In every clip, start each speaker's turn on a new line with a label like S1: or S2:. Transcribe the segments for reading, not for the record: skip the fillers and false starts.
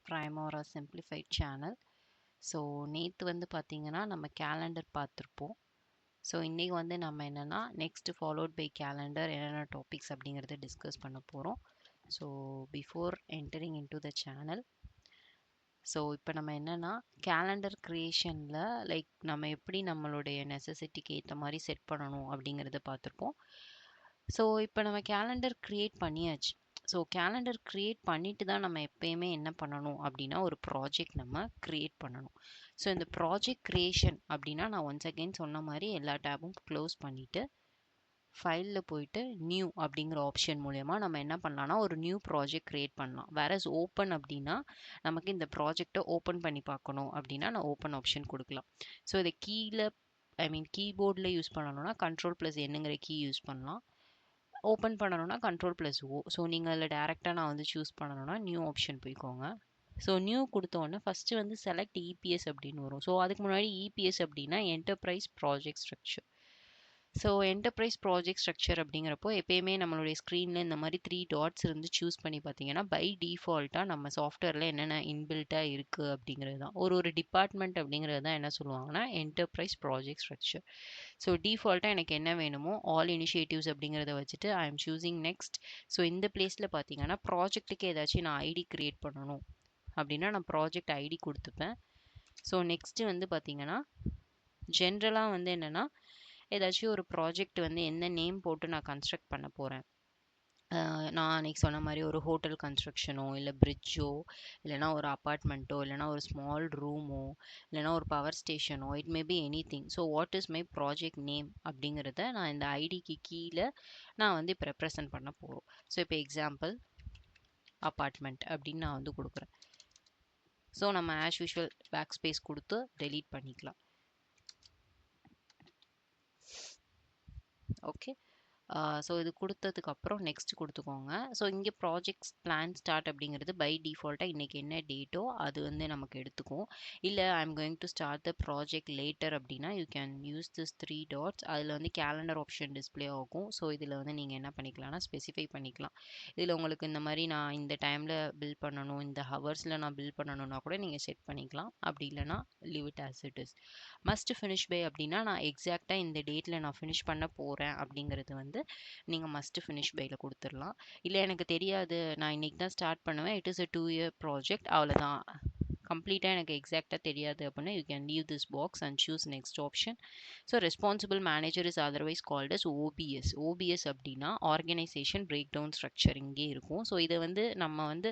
S1: Primora Simplified channel. So நேற்று வந்து பார்த்தீங்கன்னா நம்ம கேலண்டர் பார்த்துருப்போம். ஸோ இன்றைக்கி வந்து நம்ம என்னென்னா நெக்ஸ்ட் ஃபாலோட் பை கேலண்டர் என்னென்ன டாபிக்ஸ் அப்படிங்கிறத டிஸ்கஸ் பண்ண போகிறோம். So before entering into the channel, so இப்போ நம்ம என்னென்னா கேலண்டர் க்ரியேஷனில் லைக் நம்ம எப்படி நம்மளுடைய நெசசிட்டிக்கு ஏற்ற மாதிரி செட் பண்ணணும் அப்படிங்கிறத பார்த்துருப்போம். ஸோ இப்போ நம்ம கேலண்டர் க்ரியேட் பண்ணியாச்சு. ஸோ கேலண்டர் க்ரியேட் பண்ணிட்டு தான் நம்ம எப்பயுமே என்ன பண்ணணும் அப்படின்னா ஒரு ப்ராஜெக்ட் நம்ம க்ரியேட் பண்ணணும். ஸோ இந்த ப்ராஜெக்ட் க்ரியேஷன் அப்படின்னா நான் ஒன்ஸ் அகெயின் சொன்ன மாதிரி எல்லா டேபும் க்ளோஸ் பண்ணிவிட்டு ஃபைலில் போயிட்டு நியூ அப்படிங்கிற ஆப்ஷன் மூலயமா நம்ம என்ன பண்ணலாம்னா ஒரு நியூ ப்ராஜெக்ட் க்ரியேட் பண்ணலாம். வேறஸ் ஓப்பன் அப்படின்னா நமக்கு இந்த ப்ராஜெக்டை ஓப்பன் பண்ணி பார்க்கணும் அப்படின்னா நான் ஓப்பன் ஆப்ஷன் கொடுக்கலாம். ஸோ இதை கீபோர்டில் யூஸ் பண்ணணும்னா Ctrl+N என்னங்கிற கீ யூஸ் பண்ணலாம். ஓப்பன் பண்ணணும்னா Ctrl+O. ஸோ நீங்கள் அதில் டேரெக்டாக நான் வந்து சூஸ் பண்ணணும்னா நியூ ஆப்ஷன் போய்க்கோங்க. ஸோ நியூ கொடுத்தோன்னே ஃபஸ்ட்டு வந்து செலக்ட் இபிஎஸ் அப்படின்னு வரும். ஸோ அதுக்கு முன்னாடி இபிஎஸ் அப்படின்னா enterprise project structure. So enterprise project structure அப்படிங்கிறப்போ எப்பயுமே நம்மளுடைய ஸ்க்ரீனில் இந்த மாதிரி 3 டாட்ஸ் இருந்து சூஸ் பண்ணி பார்த்தீங்கன்னா பை டிஃபால்ட்டாக நம்ம சாஃப்ட்வேரில் என்னென்ன இன்பில்ட்டாக இருக்குது அப்படிங்கிறது தான். ஒரு டிபார்ட்மெண்ட் அப்படிங்கிறது தான் என்ன சொல்லுவாங்கன்னா என்டர்பிரைஸ் ப்ராஜெக்ட் ஸ்ட்ரக்சர். ஸோ டிஃபால்ட்டாக எனக்கு என்ன வேணுமோ ஆல் இனிஷியேட்டிவ்ஸ் அப்படிங்கிறத வச்சுட்டு I am choosing next. So இந்த பிளேஸில் பார்த்தீங்கன்னா ப்ராஜெக்ட்டுக்கு ஏதாச்சும் நான் ஐடி க்ரியேட் பண்ணணும் அப்படின்னா நான் ப்ராஜெக்ட் ஐடி கொடுத்துப்பேன். ஸோ நெக்ஸ்ட்டு வந்து பார்த்தீங்கன்னா ஜென்ரலாக வந்து என்னென்னா ஏதாச்சும் ஒரு ப்ராஜெக்ட் வந்து என்ன நேம் போட்டு நான் கன்ஸ்ட்ரக்ட் பண்ண போகிறேன். நான் அன்றைக்கி சொன்ன மாதிரி ஒரு ஹோட்டல் கன்ஸ்ட்ரக்ஷனோ இல்லை பிரிட்ஜோ இல்லைனா ஒரு அப்பார்ட்மெண்ட்டோ இல்லைனா ஒரு ஸ்மால் ரூமோ இல்லைனா ஒரு பவர் ஸ்டேஷனோ it may be anything. So what is my project name அப்படிங்கிறத நான் இந்த ஐடிக்கு கீழே நான் வந்து இப்போ ரெப்ரசன்ட் பண்ண போகிறோம். ஸோ இப்போ எக்ஸாம்பிள் அப்பார்ட்மெண்ட் அப்படின்னு நான் வந்து கொடுக்குறேன். ஸோ நம்ம ஆஸ் யூஷுவல் பேக் ஸ்பேஸ் கொடுத்து டெலீட் பண்ணிக்கலாம். ஓகே, ஸோ இது கொடுத்ததுக்கப்புறம் நெக்ஸ்ட் கொடுத்துக்கோங்க. ஸோ இங்கே ப்ராஜெக்ட்ஸ் பிளான் ஸ்டார்ட் அப்படிங்கிறது பை டிஃபால்ட்டாக இன்றைக்கி என்ன டேட்டோ அது வந்து நமக்கு எடுத்துக்கும். இல்லை I am going to start the project later அப்படின்னா you can use this 3 dots. அதில் வந்து கேலண்டர் ஆப்ஷன் டிஸ்பிளே ஆகும். ஸோ இதில் வந்து நீங்கள் என்ன பண்ணிக்கலாம்னா ஸ்பெசிஃபை பண்ணிக்கலாம். இதில் உங்களுக்கு இந்த மாதிரி நான் இந்த டைமில் பில் பண்ணணும், இந்த ஹவர்ஸில் நான் பில் பண்ணணும்னா கூட நீங்கள் செட் பண்ணிக்கலாம். அப்படி இல்லைனா leave it as it is. Must finish by அப்படின்னா நான் எக்ஸாக்டாக இந்த டேட்டில் நான் ஃபினிஷ் பண்ண போகிறேன் அப்படிங்கிறது வந்து நீங்கள் மஸ்ட் ஃபினிஷ் பையில் கொடுத்துடலாம். இல்லை எனக்கு தெரியாது நான் இன்றைக்கி தான் ஸ்டார்ட் பண்ணுவேன், it is a 2-year project, அவ்வளோதான் கம்ப்ளீட்டாக எனக்கு எக்ஸாக்டாக தெரியாது அப்படின்னா you can leave this box and choose next option. So responsible manager is otherwise called as OPS. OPS அப்படின்னா ஆர்கனைசேஷன் பிரேக் டவுன் ஸ்ட்ரக்சர் இங்கே இருக்கும். ஸோ இதை வந்து நம்ம வந்து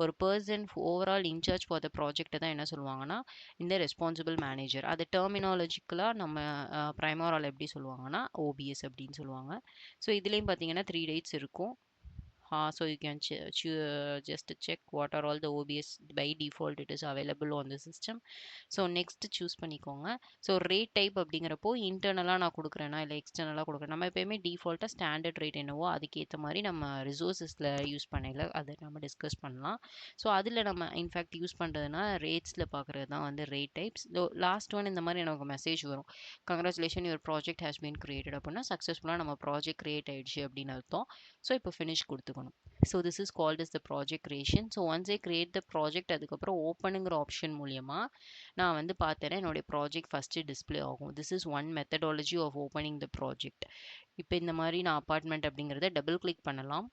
S1: ஒரு person overall in charge for the ப்ராஜெக்டை தான் என்ன சொல்லுவாங்கன்னா இந்த ரெஸ்பான்சிபிள் மேனேஜர். அது டெர்மினாலஜிக்கலாக நம்ம ப்ரைமோரால் எப்படி சொல்லுவாங்கன்னா ஓபிஎஸ் அப்படின்னு சொல்லுவாங்க. ஸோ இதுலேயும் பார்த்தீங்கன்னா 3 dates இருக்கும். So you can just check what are all the OBS by default it is available on the system. So next choose பண்ணிக்கோங்க. ஸோ ரேட் டைப் அப்படிங்கிறப்போ இன்டர்னலாக நான் கொடுக்குறேன்னா இல்லை எக்ஸ்டர்னலாக கொடுக்குறேன். நம்ம எப்போயுமே டிஃபால்ட்டாக ஸ்டாண்டர்ட் ரேட் என்னவோ அதுக்கேற்ற மாதிரி நம்ம ரிசோர்ஸஸில் யூஸ் பண்ணல அதை நம்ம டிஸ்கஸ் பண்ணலாம். ஸோ அதில் நம்ம இன்ஃபேக்ட் யூஸ் பண்ணுறதுனா ரேட்ஸில் பார்க்குறது தான் வந்து ரேட் டைப்ஸ். லாஸ்ட் ஒன் இந்த மாதிரி எனக்கு மெசேஜ் வரும், congratulation your project has been created அப்படின்னா சக்ஸஸ்ஃபுல்லாக நம்ம ப்ராஜெக்ட் கிரியேட் ஆயிடுச்சு அப்படின்னு அர்த்தம். ஸோ இப்போ ஃபினிஷ் கொடுத்துக்கணும். So this is called is the project creation. So once I create the project அதுக்கப்புறம் ஓப்பனுங்கிற ஆப்ஷன் மூலியமாக நான் வந்து பார்த்தேன்னா என்னுடைய ப்ராஜெக்ட் ஃபஸ்ட்டு டிஸ்பிளே ஆகும். This is one methodology of opening the project. இப்போ இந்த மாதிரி நான் அப்பார்ட்மெண்ட் அப்படிங்கிறத டபுள் கிளிக் பண்ணலாம்.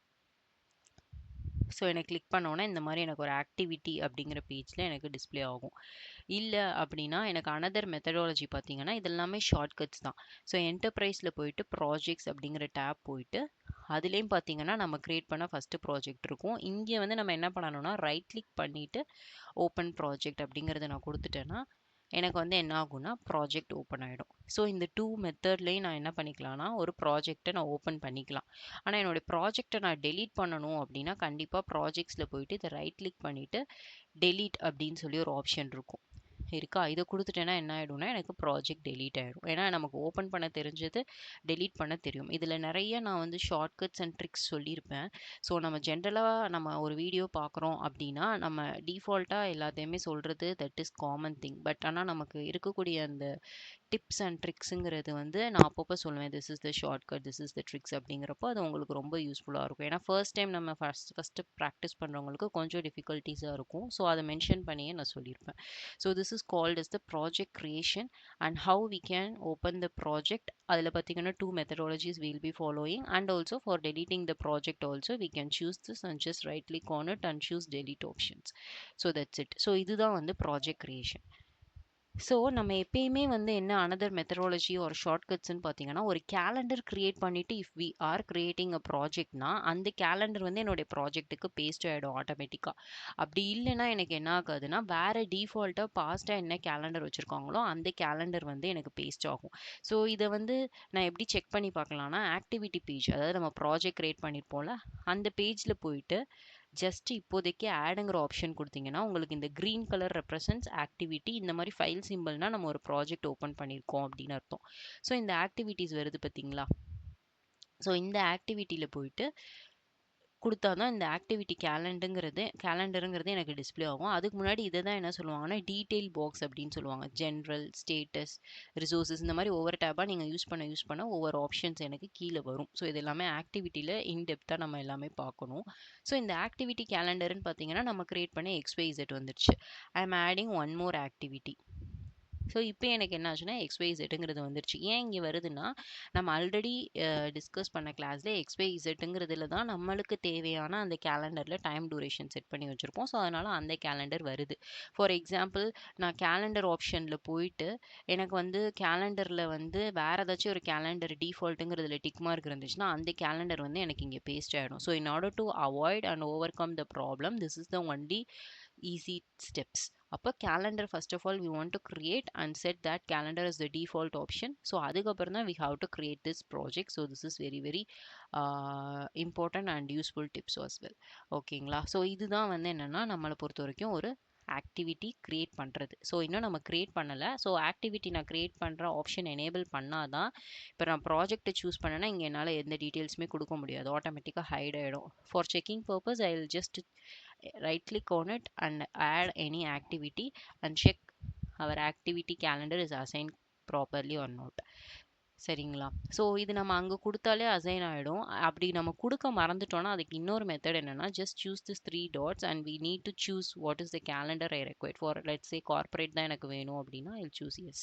S1: ஸோ எனக்கு கிளிக் பண்ணோன்னே இந்த மாதிரி எனக்கு ஒரு ஆக்டிவிட்டி அப்படிங்கிற பேஜில் எனக்கு டிஸ்பிளே ஆகும். இல்லை அப்படின்னா எனக்கு அனதர் மெத்தடாலஜி பார்த்தீங்கன்னா இது எல்லாமே ஷார்ட்கட்ஸ் தான். ஸோ என்டர்பிரைஸில் போயிட்டு ப்ராஜெக்ட்ஸ் அப்படிங்கிற டேப் போயிட்டு அதுலேயும் பார்த்தீங்கன்னா நம்ம க்ரியேட் பண்ண ஃபஸ்ட்டு ப்ராஜெக்ட் இருக்கும். இங்கே வந்து நம்ம என்ன பண்ணணும்னா ரைட் கிளிக் பண்ணிவிட்டு ஓப்பன் ப்ராஜெக்ட் அப்படிங்கிறத நான் கொடுத்துட்டேன்னா எனக்கு வந்து என்ன ஆகும்னா ப்ராஜெக்ட் ஓப்பன் ஆகிடும். ஸோ இந்த 2 மெத்தட்லேயும் நான் என்ன பண்ணிக்கலாம்னா ஒரு ப்ராஜெக்டை நான் ஓப்பன் பண்ணிக்கலாம். ஆனால் என்னுடைய ப்ராஜெக்டை நான் டெலீட் பண்ணணும் அப்படின்னா கண்டிப்பாக ப்ராஜெக்ட்ஸில் போயிட்டு இதை ரைட் கிளிக் பண்ணிவிட்டு டெலீட் அப்படின்னு சொல்லி ஒரு ஆப்ஷன் இருக்கும் இருக்கா, இதை கொடுத்துட்டேன்னா என்ன ஆகிடும்னா எனக்கு ப்ராஜெக்ட் டெலீட் ஆகிடும். ஏன்னா நமக்கு ஓப்பன் பண்ண தெரிஞ்சது டெலீட் பண்ண தெரியும். இதில் நிறைய நான் வந்து ஷார்ட்கட்ஸ் அண்ட் ட்ரிக்ஸ் சொல்லியிருப்பேன். ஸோ நம்ம ஜென்ரலாக நம்ம ஒரு வீடியோ பார்க்குறோம் அப்படின்னா நம்ம டிஃபால்ட்டாக எல்லாத்தையுமே சொல்கிறது that is common thing. But ஆனால் நமக்கு இருக்கக்கூடிய அந்த டிப்ஸ் அண்ட் ட்ரிக்ஸுங்கிறது வந்து நான் அப்பப்போ சொல்லுவேன், this is the shortcut, this is the tricks அப்படிங்கிறப்போ அது உங்களுக்கு ரொம்ப யூஸ்ஃபுல்லாக இருக்கும். ஏன்னா ஃபர்ஸ்ட் டைம் நம்ம ஃபஸ்ட்டு ப்ராக்டிஸ் பண்ணுறவங்களுக்கு கொஞ்சம் டிஃபிகல்ட்டிஸாக இருக்கும். ஸோ அதை மென்ஷன் பண்ணியே நான் சொல்லியிருப்பேன். So this is called as the project creation and how we can open the project. அதில் பார்த்தீங்கன்னா 2 methodologies we'll be following, and also for deleting the project also we can choose this and just right click on it and choose delete options. So that's it. So இதுதான் வந்து project creation. So நம்ம எப்பயுமே வந்து என்ன another methodology ஒரு ஷார்ட்கட்ஸ்ன்னு பார்த்தீங்கன்னா, ஒரு கேலண்டர் கிரியேட் பண்ணிட்டு if we are creating a ப்ராஜெக்ட்னா அந்த கேலண்டர் வந்து என்னுடைய ப்ராஜெக்ட்டுக்கு பேஸ்ட் ஆகிடும் ஆட்டோமேட்டிக்காக. அப்படி இல்லைன்னா எனக்கு என்ன ஆகாதுன்னா, வேற டிஃபால்ட்டாக பாஸ்ட்டாக என்ன கேலண்டர் வச்சுருக்காங்களோ அந்த கேலண்டர் வந்து எனக்கு பேஸ்ட் ஆகும். ஸோ இதை வந்து நான் எப்படி செக் பண்ணி பார்க்கலாம்னா, ஆக்டிவிட்டி பேஜ், அதாவது நம்ம ப்ராஜெக்ட் கிரியேட் பண்ணியிருப்போம்ல அந்த பேஜில் போயிட்டு ஜஸ்ட் இப்போதைக்கு ஆடுங்கிற ஆப்ஷன் கொடுத்தீங்கன்னா உங்களுக்கு இந்த க்ரீன் கலர் ரெப்ரசன்ட்ஸ் ஆக்டிவிட்டி. இந்த மாதிரி ஃபைல் சிம்பிள்னா நம்ம ஒரு ப்ராஜெக்ட் ஓப்பன் பண்ணியிருக்கோம் அப்படின்னு அர்த்தம். ஸோ இந்த ஆக்டிவிட்டிஸ் வருது பார்த்தீங்களா? ஸோ இந்த ஆக்டிவிட்டியில் போயிட்டு கொடுத்தா தான் இந்த ஆக்டிவிட்டி கேலண்டருங்கிறது எனக்கு டிஸ்பிளே ஆகும். அதுக்கு முன்னாடி இதை தான் என்ன சொல்லுவாங்கன்னா டீட்டெயில் பாக்ஸ் அப்படின்னு சொல்லுவாங்க. ஜென்ரல், ஸ்டேட்டஸ், ரிசோர்ஸஸ், இந்த மாதிரி ஒவ்வொரு டேபாக நீங்கள் யூஸ் பண்ண ஒவ்வொரு ஆப்ஷன்ஸ் எனக்கு கீழே வரும். ஸோ இது எல்லாமே ஆக்டிவிட்டியில் இன்டெப்த்தாக நம்ம எல்லாமே பார்க்கணும். ஸோ இந்த ஆக்டிவிட்டி கேலண்டர்னு பார்த்தீங்கன்னா நம்ம கிரியேட் பண்ண XYZ வந்துருச்சு. I am adding one more activity. So இப்போ எனக்கு என்ன ஆச்சுன்னா XYZங்கிறது வந்துருச்சு. ஏன் இங்கே வருதுன்னா, நம்ம ஆல்ரெடி டிஸ்கஸ் பண்ண கிளாஸில் XYZங்கிறதுல தான் நம்மளுக்கு தேவையான அந்த கேலண்டரில் டைம் டூரேஷன் செட் பண்ணி வச்சுருப்போம். ஸோ அதனால் அந்த கேலண்டர் வருது. ஃபார் எக்ஸாம்பிள், நான் கேலண்டர் ஆப்ஷனில் போயிட்டு எனக்கு வந்து கேலண்டரில் வந்து வேறு ஏதாச்சும் ஒரு கேலண்டர் டிஃபால்ட்டுங்கிறதுல டிக் மார்க் இருந்துச்சுன்னா அந்த கேலண்டர் வந்து எனக்கு இங்கே பேஸ்ட் ஆகிடும். So in order to avoid and over come the problem, this is the only easy steps. அப்போ calendar first of all we want to create and set that calendar as the default option. So அதுக்கப்புறம் தான் we have to create this project. So this is very very important and useful tips as well. ஓகேங்களா? So இதுதான் வந்து என்னென்னா நம்மளை பொறுத்த வரைக்கும் ஒரு ஆக்டிவிட்டி க்ரியேட் பண்ணுறது. ஸோ இன்னும் நம்ம க்ரியேட் பண்ணலை. ஸோ ஆக்டிவிட்டி நான் க்ரியேட் பண்ணுற ஆப்ஷன் எனேபிள் பண்ணால் தான் இப்போ நான் ப்ராஜெக்ட்டை சூஸ் பண்ணேன்னா இங்கே என்னால் எந்த டீட்டெயில்ஸுமே கொடுக்க முடியாது, ஆட்டோமேட்டிக்காக ஹைட் ஆகிடும். For checking purpose I will just right click on it and add any activity and check our activity calendar is assigned properly or not. சரிங்களா? ஸோ இது நம்ம அங்கே கொடுத்தாலே அசைன் ஆகிடும். அப்படி நம்ம கொடுக்க மறந்துட்டோம்னா அதுக்கு இன்னொரு மெத்தட் என்னென்னா, just choose this 3 dots and we need to choose what is the calendar I required for. let's say corporate தான் எனக்கு வேணும் அப்படின்னா I'll choose yes.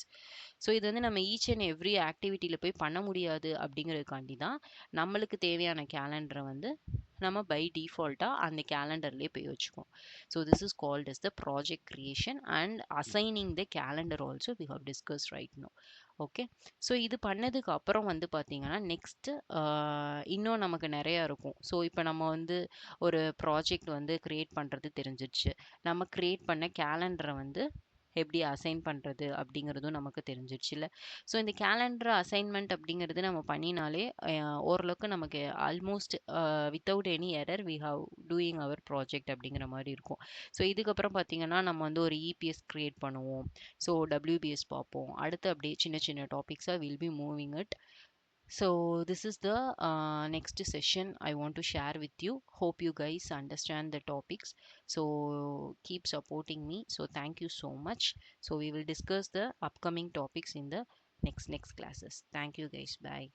S1: ஸோ இது வந்து நம்ம ஈச் அண்ட் எவ்ரி ஆக்டிவிட்டியில் போய் பண்ண முடியாது அப்படிங்கிறதுக்காண்டி தான் நம்மளுக்கு தேவையான கேலண்டரை வந்து நம்ம பை டிஃபால்ட்டாக அந்த கேலண்டர்லேயே போய் வச்சுக்கோம். So this is called as the project creation and assigning the calendar also we have discussed right now. Okay. So இது பண்ணதுக்கு அப்புறம் வந்து பார்த்தீங்கன்னா நெக்ஸ்ட்டு இன்னும் நமக்கு நிறையா இருக்கும். ஸோ இப்போ நம்ம வந்து ஒரு ப்ராஜெக்ட் வந்து க்ரியேட் பண்ணுறது தெரிஞ்சிடுச்சு. நம்ம க்ரியேட் பண்ண கேலண்டரை வந்து எப்படி அசைன் பண்ணுறது அப்படிங்கிறதும் நமக்கு தெரிஞ்சிடுச்சுல்ல. ஸோ இந்த கேலண்டர் அசைன்மெண்ட் அப்படிங்கிறது நம்ம பண்ணினாலே ஓரளவுக்கு நமக்கு almost without any error we have doing our project அப்படிங்கிற மாதிரி இருக்கும். ஸோ இதுக்கப்புறம் பார்த்தீங்கன்னா நம்ம வந்து ஒரு இபிஎஸ் க்ரியேட் பண்ணுவோம். ஸோ டபிள்யூபிஎஸ் பார்ப்போம். அடுத்து அப்படியே சின்ன சின்ன டாபிக்ஸாக will be moving it. So this is the next session I want to share with you. Hope you guys understand the topics. So keep supporting me. So thank you so much. So we will discuss the upcoming topics in the next classes. Thank you guys. Bye.